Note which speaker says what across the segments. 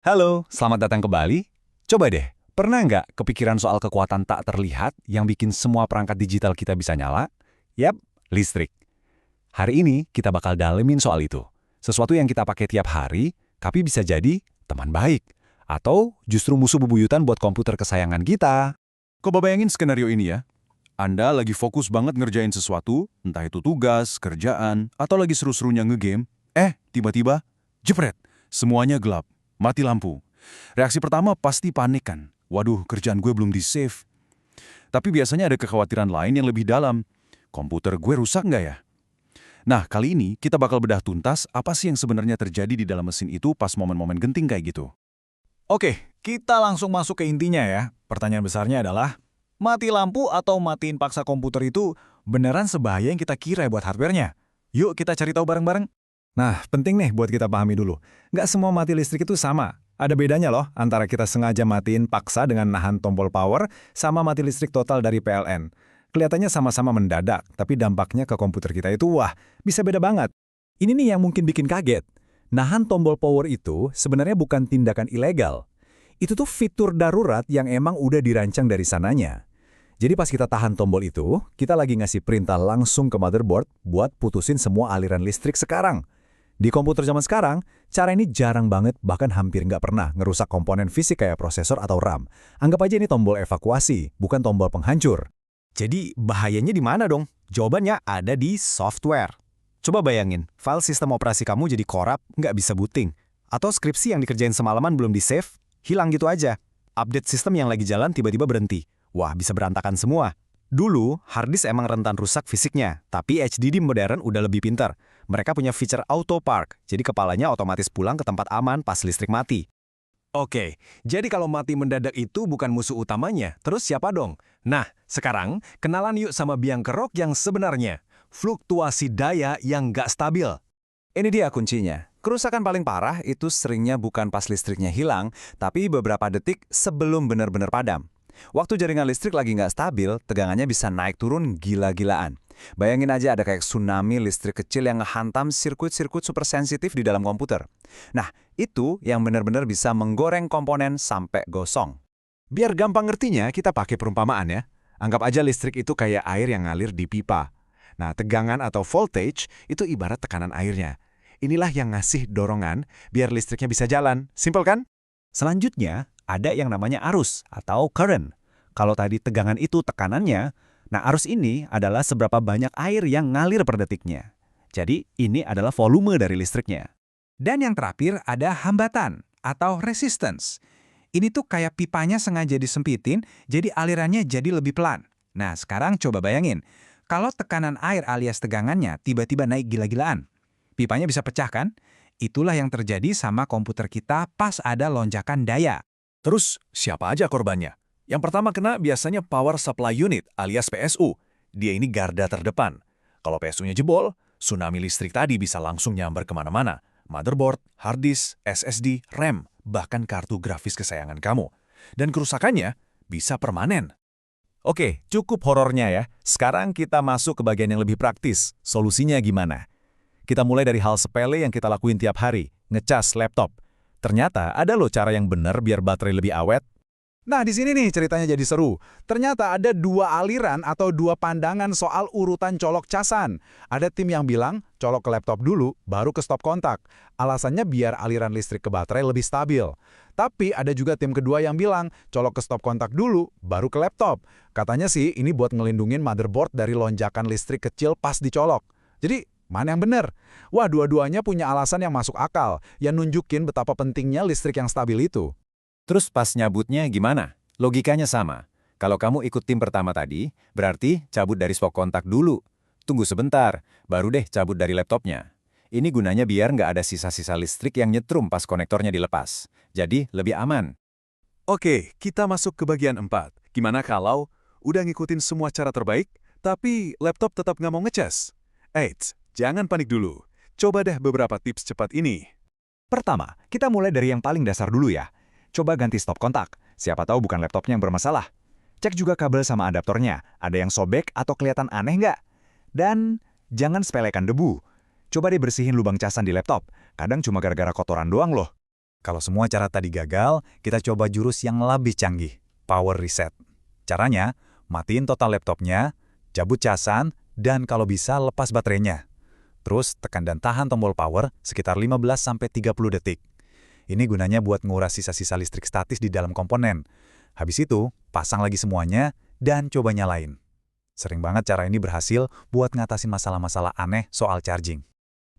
Speaker 1: Halo, selamat datang ke Bali. Coba deh, pernah nggak kepikiran soal kekuatan tak terlihat yang bikin semua perangkat digital kita bisa nyala? Yap, listrik. Hari ini kita bakal dalemin soal itu. Sesuatu yang kita pakai tiap hari, tapi bisa jadi teman baik. Atau justru musuh bebuyutan buat komputer kesayangan kita.
Speaker 2: Coba bayangin skenario ini ya. Anda lagi fokus banget ngerjain sesuatu, entah itu tugas, kerjaan, atau lagi seru-serunya ngegame. Tiba-tiba, jepret, semuanya gelap, mati lampu. Reaksi pertama pasti panik kan. Waduh, kerjaan gue belum di-save. Tapi biasanya ada kekhawatiran lain yang lebih dalam. Komputer gue rusak nggak ya? Nah, kali ini kita bakal bedah tuntas apa sih yang sebenarnya terjadi di dalam mesin itu pas momen-momen genting kayak gitu.
Speaker 3: Oke, kita langsung masuk ke intinya ya. Pertanyaan besarnya adalah, mati lampu atau matiin paksa komputer itu beneran sebahaya yang kita kira buat hardware-nya? Yuk kita cari tahu bareng-bareng. Nah, penting nih buat kita pahami dulu. Nggak semua mati listrik itu sama. Ada bedanya loh antara kita sengaja matiin paksa dengan nahan tombol power sama mati listrik total dari PLN. Kelihatannya sama-sama mendadak, tapi dampaknya ke komputer kita itu wah, bisa beda banget. Ini nih yang mungkin bikin kaget. Nahan tombol power itu sebenarnya bukan tindakan ilegal. Itu tuh fitur darurat yang emang udah dirancang dari sananya. Jadi pas kita tahan tombol itu, kita lagi ngasih perintah langsung ke motherboard buat putusin semua aliran listrik sekarang. Di komputer zaman sekarang, cara ini jarang banget bahkan hampir nggak pernah ngerusak komponen fisik kayak prosesor atau RAM. Anggap aja ini tombol evakuasi, bukan tombol penghancur. Jadi bahayanya di mana dong? Jawabannya ada di software. Coba bayangin, file sistem operasi kamu jadi korup, nggak bisa booting. Atau skripsi yang dikerjain semalaman belum di-save, hilang gitu aja. Update sistem yang lagi jalan tiba-tiba berhenti. Wah, bisa berantakan semua. Dulu, harddisk emang rentan rusak fisiknya, tapi HDD modern udah lebih pintar. Mereka punya feature auto park, jadi kepalanya otomatis pulang ke tempat aman pas listrik mati. Oke, jadi kalau mati mendadak itu bukan musuh utamanya, terus siapa dong? Nah, sekarang kenalan yuk sama biang kerok yang sebenarnya. Fluktuasi daya yang nggak stabil. Ini dia kuncinya. Kerusakan paling parah itu seringnya bukan pas listriknya hilang, tapi beberapa detik sebelum benar-benar padam. Waktu jaringan listrik lagi nggak stabil, tegangannya bisa naik turun gila-gilaan. Bayangin aja ada kayak tsunami listrik kecil yang ngehantam sirkuit-sirkuit super sensitif di dalam komputer. Nah, itu yang benar-benar bisa menggoreng komponen sampai gosong. Biar gampang ngertinya, kita pakai perumpamaan ya. Anggap aja listrik itu kayak air yang ngalir di pipa. Nah, tegangan atau voltage itu ibarat tekanan airnya. Inilah yang ngasih dorongan biar listriknya bisa jalan. Simpel kan? Selanjutnya, ada yang namanya arus atau current. Kalau tadi tegangan itu tekanannya, nah arus ini adalah seberapa banyak air yang ngalir per detiknya. Jadi, ini adalah volume dari listriknya. Dan yang terakhir ada hambatan atau resistance. Ini tuh kayak pipanya sengaja disempitin, jadi alirannya jadi lebih pelan. Nah, sekarang coba bayangin. Kalau tekanan air alias tegangannya tiba-tiba naik gila-gilaan, pipanya bisa pecah kan? Itulah yang terjadi sama komputer kita pas ada lonjakan daya. Terus, siapa aja korbannya? Yang pertama kena biasanya Power Supply Unit alias PSU. Dia ini garda terdepan. Kalau PSU-nya jebol, tsunami listrik tadi bisa langsung nyambar kemana-mana. Motherboard, hard disk, SSD, RAM, bahkan kartu grafis kesayangan kamu. Dan kerusakannya bisa permanen. Oke, cukup horornya ya. Sekarang kita masuk ke bagian yang lebih praktis. Solusinya gimana? Kita mulai dari hal sepele yang kita lakuin tiap hari, ngecas laptop. Ternyata ada loh cara yang benar biar baterai lebih awet. Nah, di sini nih ceritanya jadi seru. Ternyata ada dua aliran atau dua pandangan soal urutan colok casan. Ada tim yang bilang, colok ke laptop dulu, baru ke stop kontak. Alasannya biar aliran listrik ke baterai lebih stabil. Tapi ada juga tim kedua yang bilang, colok ke stop kontak dulu, baru ke laptop. Katanya sih, ini buat ngelindungin motherboard dari lonjakan listrik kecil pas dicolok. Jadi, mana yang benar? Wah, dua-duanya punya alasan yang masuk akal, yang nunjukin betapa pentingnya listrik yang stabil itu. Terus pas nyabutnya gimana? Logikanya sama. Kalau kamu ikut tim pertama tadi, berarti cabut dari stop kontak dulu. Tunggu sebentar, baru deh cabut dari laptopnya. Ini gunanya biar nggak ada sisa-sisa listrik yang nyetrum pas konektornya dilepas. Jadi, lebih aman. Oke, kita masuk ke bagian 4. Gimana kalau udah ngikutin semua cara terbaik, tapi laptop tetap nggak mau ngecas? Eits, jangan panik dulu. Coba deh beberapa tips cepat ini. Pertama, kita mulai dari yang paling dasar dulu ya. Coba ganti stop kontak. Siapa tahu bukan laptopnya yang bermasalah. Cek juga kabel sama adaptornya. Ada yang sobek atau kelihatan aneh nggak? Dan jangan sepelekan debu. Coba deh bersihin lubang casan di laptop. Kadang cuma gara-gara kotoran doang loh. Kalau semua cara tadi gagal, kita coba jurus yang lebih canggih, power reset. Caranya, matiin total laptopnya, cabut casan, dan kalau bisa lepas baterainya. Terus tekan dan tahan tombol power sekitar 15-30 detik. Ini gunanya buat nguras sisa-sisa listrik statis di dalam komponen. Habis itu, pasang lagi semuanya dan coba nyalain. Sering banget cara ini berhasil buat ngatasin masalah-masalah aneh soal charging.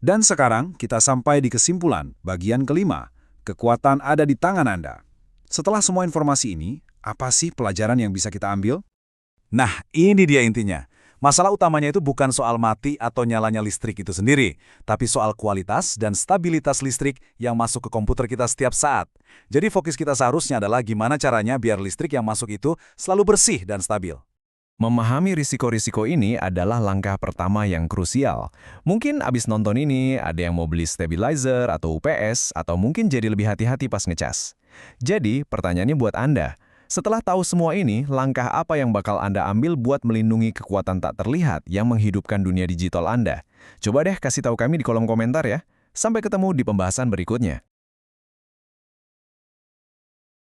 Speaker 1: Dan sekarang kita sampai di kesimpulan, bagian kelima. Kekuatan ada di tangan Anda. Setelah semua informasi ini, apa sih pelajaran yang bisa kita ambil? Nah, ini dia intinya. Masalah utamanya itu bukan soal mati atau nyalanya listrik itu sendiri, tapi soal kualitas dan stabilitas listrik yang masuk ke komputer kita setiap saat. Jadi fokus kita seharusnya adalah gimana caranya biar listrik yang masuk itu selalu bersih dan stabil.
Speaker 4: Memahami risiko-risiko ini adalah langkah pertama yang krusial. Mungkin abis nonton ini ada yang mau beli stabilizer atau UPS, atau mungkin jadi lebih hati-hati pas ngecas. Jadi, pertanyaannya buat Anda. Setelah tahu semua ini, langkah apa yang bakal Anda ambil buat melindungi kekuatan tak terlihat yang menghidupkan dunia digital Anda? Coba deh kasih tahu kami di kolom komentar ya. Sampai ketemu di pembahasan berikutnya.